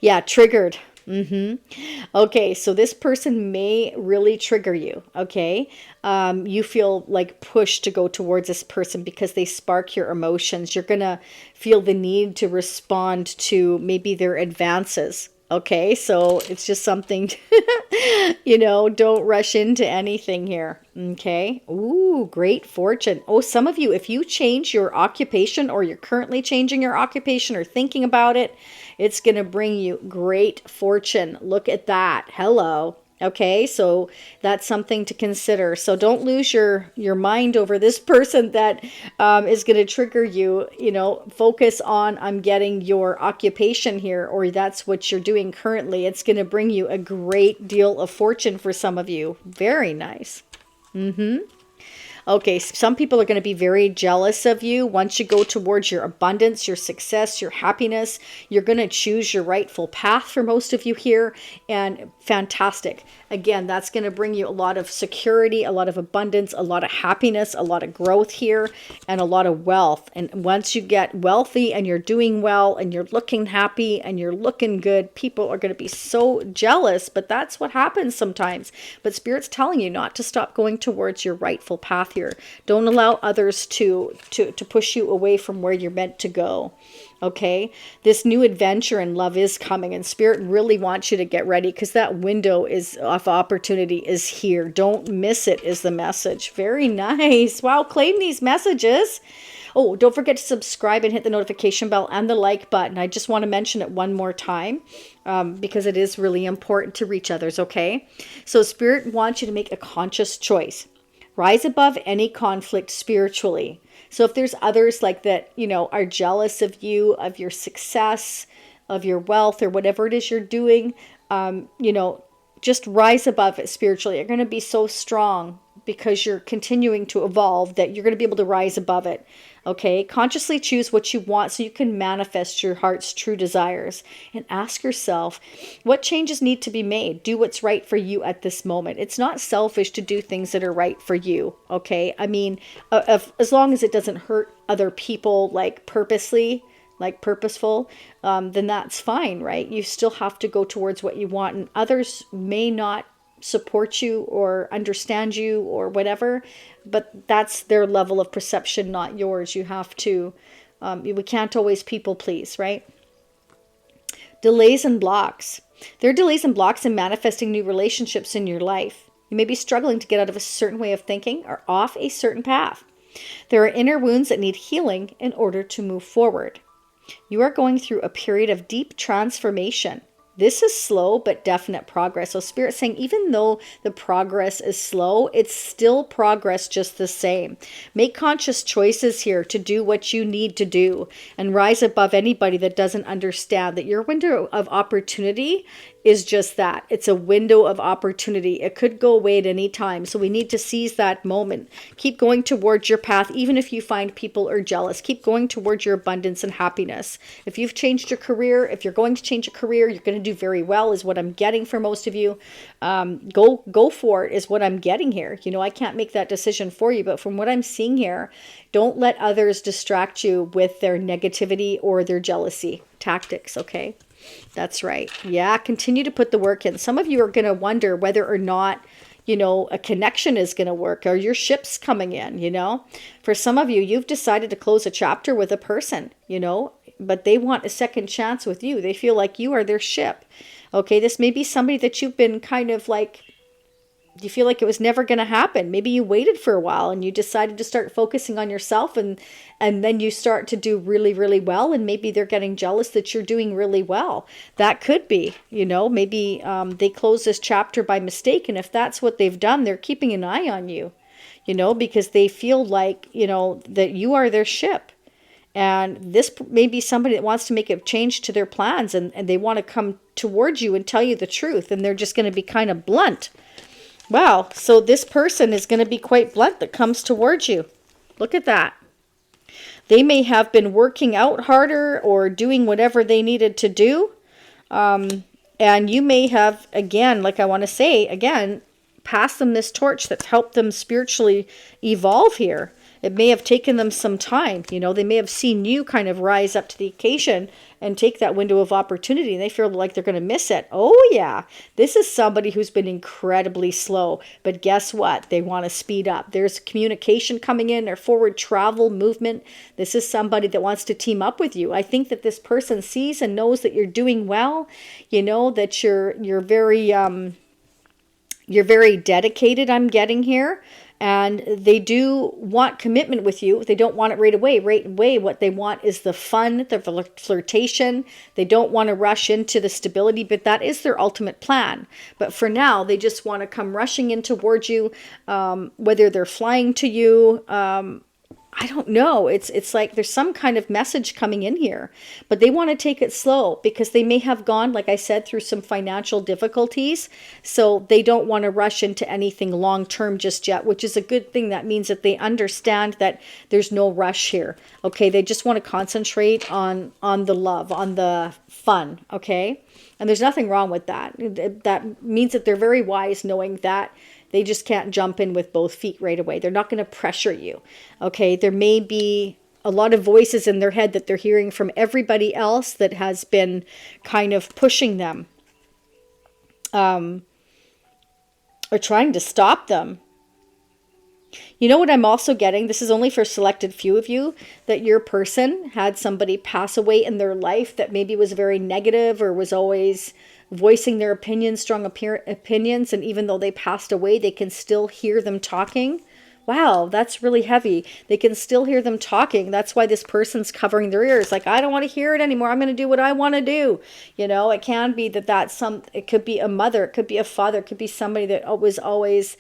Yeah, triggered. Okay, so this person may really trigger you, okay? You feel like pushed to go towards this person because they spark your emotions. You're going to feel the need to respond to maybe their advances, okay? So it's just something, you know, don't rush into anything here, okay? Ooh, great fortune. Oh, some of you, if you change your occupation or you're currently changing your occupation or thinking about it, it's going to bring you great fortune. Look at that. Hello. Okay, so that's something to consider. So don't lose your mind over this person that is going to trigger you. You know, focus on, I'm getting your occupation here, or that's what you're doing currently. It's going to bring you a great deal of fortune for some of you. Very nice. Okay, some people are going to be very jealous of you. Once you go towards your abundance, your success, your happiness, you're going to choose your rightful path for most of you here. And fantastic. Again, that's going to bring you a lot of security, a lot of abundance, a lot of happiness, a lot of growth here, and a lot of wealth. And once you get wealthy and you're doing well and you're looking happy and you're looking good, people are going to be so jealous. But that's what happens sometimes. But Spirit's telling you not to stop going towards your rightful path here. Don't allow others to push you away from where you're meant to go. Okay, this new adventure in love is coming, and Spirit really wants you to get ready because that window of opportunity is here. Don't miss it is the message. Very nice. Wow, claim these messages. Oh, don't forget to subscribe and hit the notification bell and the like button. I just want to mention it one more time because it is really important to reach others, okay? So Spirit wants you to make a conscious choice. Rise above any conflict spiritually. So if there's others like that, you know, are jealous of you, of your success, of your wealth, or whatever it is you're doing, you know, just rise above it spiritually. You're going to be so strong because you're continuing to evolve that you're going to be able to rise above it. Okay, consciously choose what you want so you can manifest your heart's true desires, and ask yourself, what changes need to be made? Do what's right for you at this moment. It's not selfish to do things that are right for you. Okay, I mean, as long as it doesn't hurt other people, like purposely, like purposeful, then that's fine, right? You still have to go towards what you want, and others may not support you or understand you or whatever, but that's their level of perception, not yours. You have to, we can't always people please, right? Delays and blocks. There are delays and blocks in manifesting new relationships in your life. You may be struggling to get out of a certain way of thinking or off a certain path. There are inner wounds that need healing in order to move forward. You are going through a period of deep transformation. This is slow but definite progress. So Spirit's saying even though the progress is slow, it's still progress just the same. Make conscious choices here to do what you need to do and rise above anybody that doesn't understand that your window of opportunity is just that. It's a window of opportunity. It could go away at any time. So we need to seize that moment. Keep going towards your path, even if you find people are jealous. Keep going towards your abundance and happiness. If you've changed your career, if you're going to change a career, you're going to do very well, is what I'm getting for most of you. Go for it, is what I'm getting here. You know, I can't make that decision for you, but from what I'm seeing here, don't let others distract you with their negativity or their jealousy tactics, okay? That's right. Yeah, continue to put the work in. Some of you are going to wonder whether or not, you know, a connection is going to work or your ship's coming in, you know. For some of you, you've decided to close a chapter with a person, you know, but they want a second chance with you. They feel like you are their ship. Okay, this may be somebody that you've been kind of like, you feel like it was never going to happen. Maybe you waited for a while and you decided to start focusing on yourself, and then you start to do really, really well. And maybe they're getting jealous that you're doing really well. That could be, you know, maybe they close this chapter by mistake. And if that's what they've done, they're keeping an eye on you, you know, because they feel like, you know, that you are their ship. And this may be somebody that wants to make a change to their plans, and they want to come towards you and tell you the truth. And they're just going to be kind of blunt. Wow, so this person is going to be quite blunt that comes towards you. Look at that. They may have been working out harder or doing whatever they needed to do. And you may have, again, like I want to say, again, passed them this torch that's helped them spiritually evolve here. It may have taken them some time. You know, they may have seen you kind of rise up to the occasion and take that window of opportunity, and they feel like they're going to miss it. Oh, yeah. This is somebody who's been incredibly slow. But guess what? They want to speed up. There's communication coming in, or forward travel, movement. This is somebody that wants to team up with you. I think that this person sees and knows that you're doing well. You know, that you're very dedicated, I'm getting here. And they do want commitment with you. They don't want it right away. Right away, what they want is the fun, the flirtation. They don't want to rush into the stability, but that is their ultimate plan. But for now, they just want to come rushing in towards you, whether they're flying to you. I don't know. It's like there's some kind of message coming in here, but they want to take it slow because they may have gone, like I said, through some financial difficulties. So they don't want to rush into anything long-term just yet, which is a good thing. That means that they understand that there's no rush here. Okay. They just want to concentrate on the love, on the fun. Okay. And there's nothing wrong with that. That means that they're very wise, knowing that they just can't jump in with both feet right away. They're not going to pressure you. Okay. There may be a lot of voices in their head that they're hearing from everybody else that has been kind of pushing them, or trying to stop them. You know what I'm also getting? This is only for a selected few of you, that your person had somebody pass away in their life that maybe was very negative or was always voicing their opinions, strong opinions. And even though they passed away, they can still hear them talking. Wow, that's really heavy. They can still hear them talking. That's why this person's covering their ears. Like, I don't want to hear it anymore. I'm going to do what I want to do. You know, it can be that it could be a mother. It could be a father. It could be somebody that was always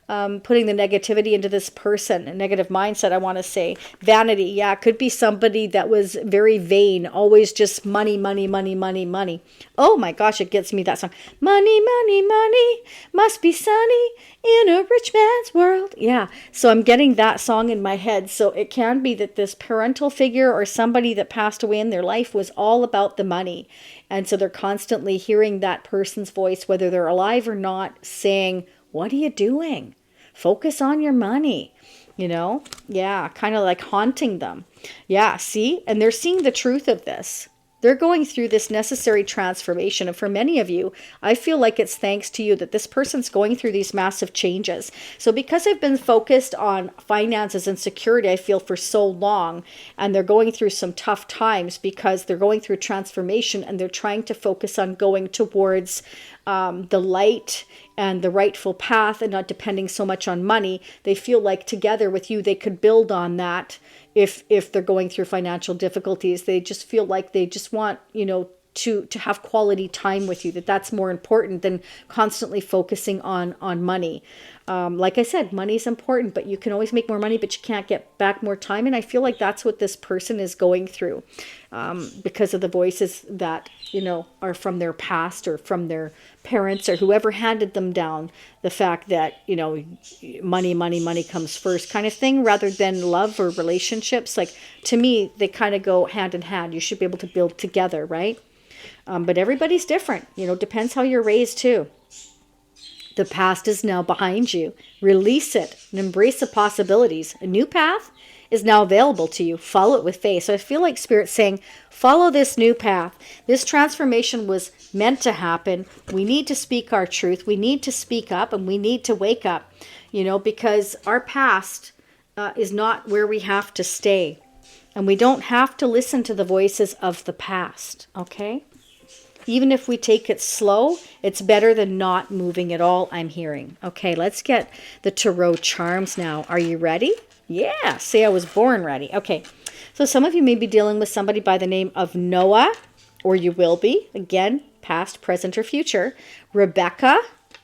putting the negativity into this person, a negative mindset, I want to say. Vanity, yeah, it could be somebody that was very vain, always just money, money, money, money, money. Oh my gosh, it gets me, that song. Money, money, money, must be sunny in a rich man's world. Yeah, so I'm getting that song in my head. So it can be that this parental figure or somebody that passed away in their life was all about the money. And so they're constantly hearing that person's voice, whether they're alive or not, saying, what are you doing? Focus on your money, you know? Yeah, kind of like haunting them. Yeah, see? And they're seeing the truth of this. They're going through this necessary transformation. And for many of you, I feel like it's thanks to you that this person's going through these massive changes. So because I've been focused on finances and security, I feel, for so long, and they're going through some tough times because they're going through transformation and they're trying to focus on going towards the light and the rightful path and not depending so much on money. They feel like together with you, they could build on that. If they're going through financial difficulties, they just feel like they just want, you know, to have quality time with you, that's more important than constantly focusing on money. Like I said, money is important, but you can always make more money, but you can't get back more time. And I feel like that's what this person is going through, because of the voices that, you know, are from their past or from their parents or whoever handed them down the fact that, you know, money, money, money comes first kind of thing, rather than love or relationships. Like, to me, they kind of go hand in hand. You should be able to build together, right? But everybody's different, you know, depends how you're raised too. The past is now behind you. Release it and embrace the possibilities. A new path is now available to you. Follow it with faith. So I feel like Spirit's saying, follow this new path. This transformation was meant to happen. We need to speak our truth. We need to speak up, and we need to wake up, you know, because our past is not where we have to stay. And we don't have to listen to the voices of the past, okay? Even if we take it slow, it's better than not moving at all, I'm hearing. Okay, let's get the Tarot charms now. Are you ready? Yeah, say I was born ready. Okay, so some of you may be dealing with somebody by the name of Noah, or you will be. Again, past, present, or future. Rebecca.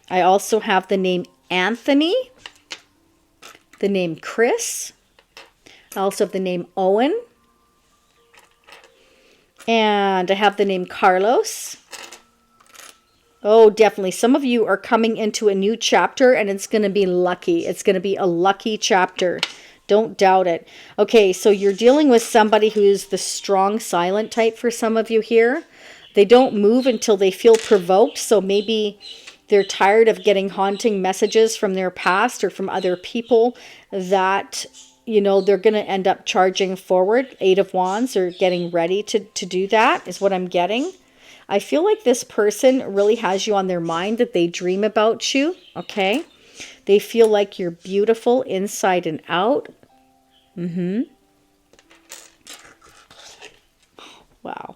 I also have the name Anthony, the name Chris. I also have the name Owen. And I have the name Carlos. Oh, definitely. Some of you are coming into a new chapter, and it's going to be lucky. It's going to be a lucky chapter. Don't doubt it. Okay, so you're dealing with somebody who's the strong silent type for some of you here. They don't move until they feel provoked. So maybe they're tired of getting haunting messages from their past or from other people that, you know, they're going to end up charging forward. 8 of Wands, or getting ready to do that is what I'm getting. I feel like this person really has you on their mind, that they dream about you, okay? They feel like you're beautiful inside and out. Wow.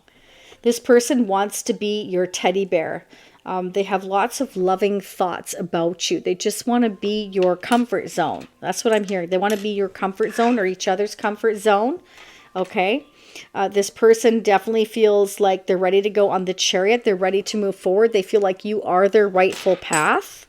This person wants to be your teddy bear. They have lots of loving thoughts about you. They just want to be your comfort zone. That's what I'm hearing. They want to be your comfort zone, or each other's comfort zone. Okay. This person definitely feels like they're ready to go on the chariot. They're ready to move forward. They feel like you are their rightful path.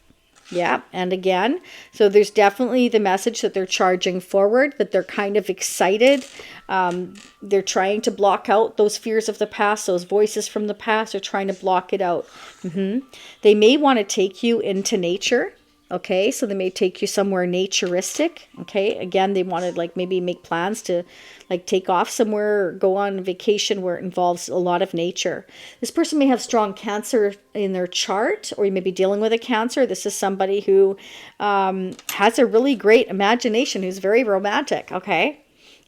Yeah. And again, so there's definitely the message that they're charging forward, that they're kind of excited. They're trying to block out those fears of the past, those voices from the past. They're trying to block it out. They may want to take you into nature. Okay, so they may take you somewhere naturistic. Okay, again, they want to like maybe make plans to like take off somewhere or go on vacation where it involves a lot of nature. This person may have strong Cancer in their chart, or you may be dealing with a Cancer. This is somebody who has a really great imagination, who's very romantic. Okay,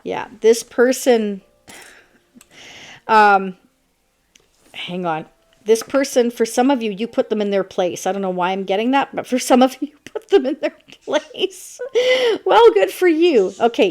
yeah, this person, hang on. This person, for some of you, you put them in their place. I don't know why I'm getting that, but for some of you, you put them in their place. Well, good for you. Okay,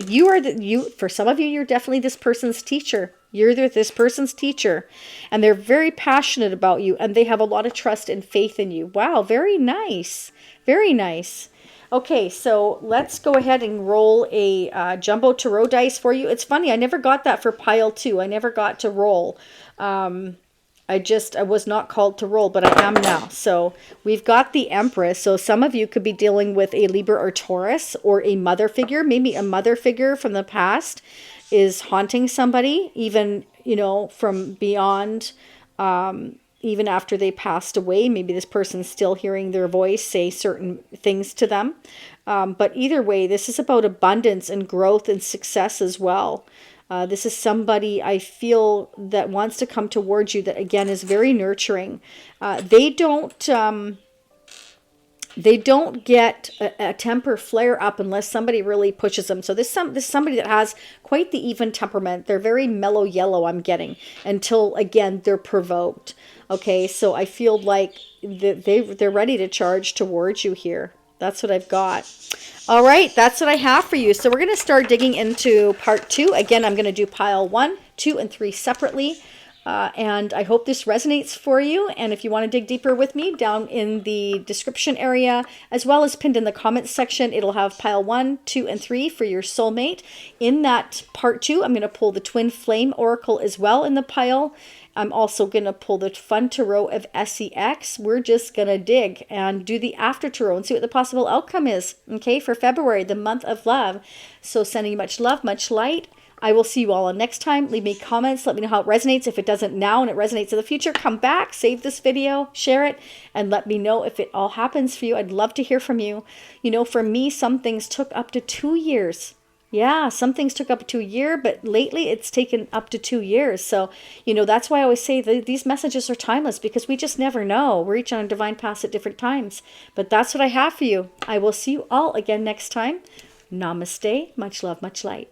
for some of you, you're definitely this person's teacher. You're this person's teacher, and they're very passionate about you, and they have a lot of trust and faith in you. Wow, very nice. Very nice. Okay, so let's go ahead and roll a jumbo tarot dice for you. It's funny, I never got that for pile 2. I never got to roll. I was not called to roll, but I am now. So we've got the Empress. So some of you could be dealing with a Libra or Taurus, or a mother figure. Maybe a mother figure from the past is haunting somebody, even, you know, from beyond, even after they passed away. Maybe this person's still hearing their voice say certain things to them. But either way, this is about abundance and growth and success as well. This is somebody I feel that wants to come towards you, that again is very nurturing. They don't get a temper flare up unless somebody really pushes them. So this is somebody that has quite the even temperament. They're very mellow yellow, I'm getting, until again they're provoked. Okay, so I feel like they're ready to charge towards you here. That's what I've got. All right, that's what I have for you. So we're going to start digging into part 2. Again, I'm going to do pile 1, 2, and 3 separately. And I hope this resonates for you. And if you want to dig deeper with me, down in the description area, as well as pinned in the comments section, it'll have pile 1, 2, and 3 for your soulmate. In that part 2, I'm going to pull the Twin Flame Oracle as well in the pile. I'm also going to pull the Fun Tarot of SEX. We're just going to dig and do the After Tarot and see what the possible outcome is, okay, for February, the month of love. So sending you much love, much light. I will see you all next time. Leave me comments. Let me know how it resonates. If it doesn't now and it resonates in the future, come back, save this video, share it, and let me know if it all happens for you. I'd love to hear from you. You know, for me, some things took up to 2 years. Yeah, some things took up to a year, but lately it's taken up to 2 years. So, you know, that's why I always say these messages are timeless, because we just never know. We're each on a divine path at different times. But that's what I have for you. I will see you all again next time. Namaste. Much love, much light.